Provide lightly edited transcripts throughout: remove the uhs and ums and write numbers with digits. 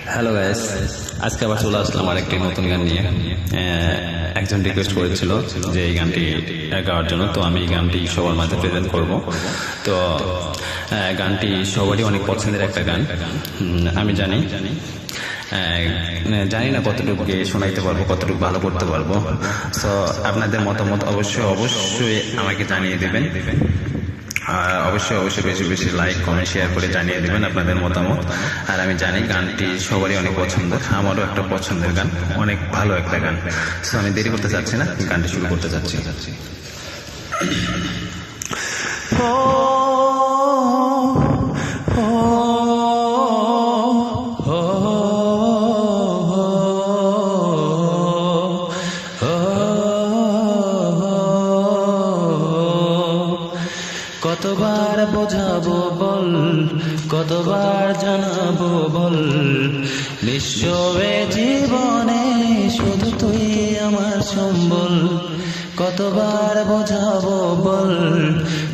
Hello guys, আজকে আবার চলে আসলাম আরেকটি নতুন গান নিয়ে। একজন রিকোয়েস্ট করেছিল যে এই গানটি গাওয়ার জন্য, তো আমি এই গানটি সবার মাঝে প্রেজেন্ট করব। তো গানটি সবারই অনেক পছন্দের একটা গান। আমি জানি না কতটুকু শোনাইতে পারবো, কতটুকু ভালো করতে পারবো। তো আপনাদের মতামত অবশ্যই আমাকে জানিয়ে দেবেন। অবশ্যই বেশি বেশি লাইক কমেন্ট শেয়ার করে জানিয়ে দেবেন আপনাদের মতামত। আর আমি জানি গানটি সবারই অনেক পছন্দ, আমারও একটা পছন্দের গান, অনেক ভালো একটা গান। তো আমি দেরি করতে চাচ্ছি না, গানটি শুরু করতে চাচ্ছি। কতবার বোঝাবো বল, কতবার জানাবো বল, নিঃস্বে জীবনে শুধু তুই আমার সম্বল। কতবার বোঝাবো বল,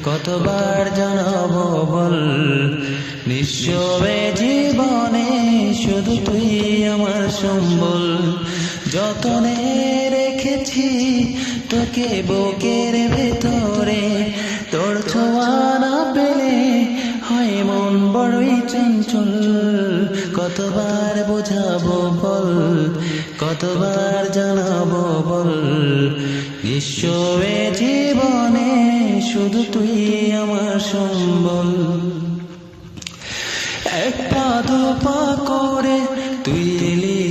কতবার জানাবো বল, নিঃস্বে জীবনে শুধু তুই আমার সম্বল। যতনে রেখেছি তোকে বুকের ভেতরে, তোর ছোঁয়া না পেলে হয় মন বড়ই চঞ্চল। কতবার বোঝাবো বল, কতবার জানাবো বল, নিঃস্বে জীবনে শুধু তুই আমার সম্বল। এক পা দু পা করে তুই এলি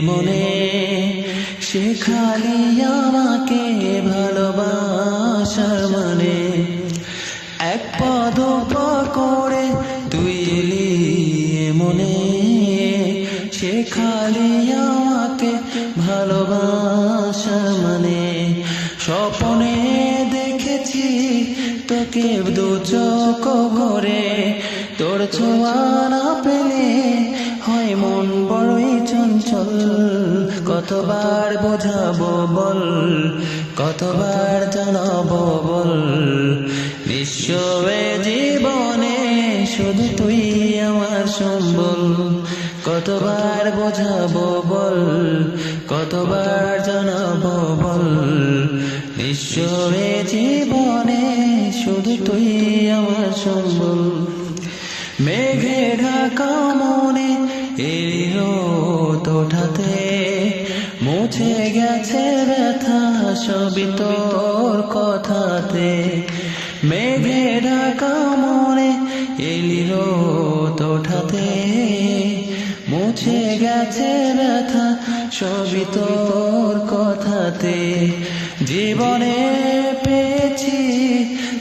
মনে, শেখালি আমাকে ভালোবাসার মানে। এক পা দু পা করে তুই এলি মনে, শেখালি আমাকে ভালোবাসার মানে। স্বপ্নে দেখেছি তোকে দু চোখ ভরে, তোর ছোঁয়া না পেলে হয় মন বড়ই চঞ্চল। কতবার বোঝাবো বল, কতবার জানাবো বল, নিঃস্বে জীবনে শুধু তুই আমার সম্বল। কতবার বোঝাবো বল, কতবার জানাবো বল, নিঃস্বে জীবনে শুধু তুই আমার সম্বল। মেঘে ঢাকা মনে এলো তোঠাতে, মুছে গেছে ব্যথা সবই তোর কথাতে। মেঘে ঢাকা মনে এলো তোঠাতে, মুছে গেছে ব্যথা সবই তোর কথাতে। জীবনে পেয়েছি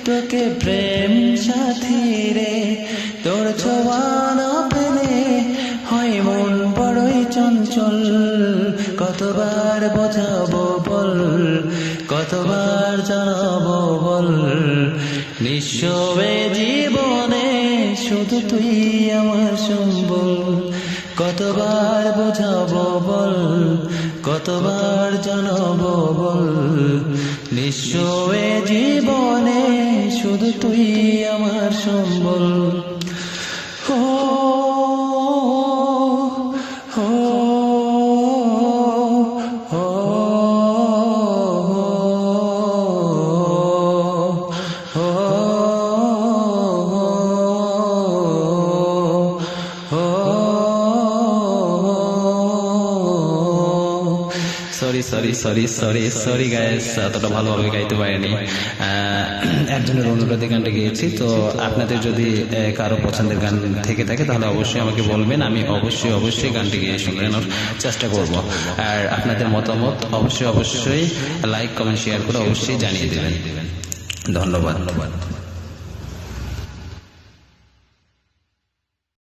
তোকে প্রেম সাথী রে, তোর ছোঁয়া না পেলে হয় মন বড়ই চঞ্চল। কতবার বোঝাবো বল, কতবার জানাবো বল, নিঃস্বে জীবনে শুধু তুই আমার সম্বল। কতবার বোঝাবো বল, কতবার জানাবো বল, নিঃস্বে জীবনে শুধু তুই আমার সম্বল। ও সরি গাইস, এতটা ভালোভাবে গাইতে পারিনি। একজনের অনুরোধে গানটা গেয়েছি। তো আপনাদের যদি কারো পছন্দের গান থেকে থাকে তাহলে অবশ্যই আমাকে বলবেন, আমি অবশ্যই গানটি গিয়ে শোনানোর চেষ্টা করব। আর আপনাদের মতামত অবশ্যই লাইক কমেন্ট শেয়ার করে অবশ্যই জানিয়ে দেবেন। ধন্যবাদ।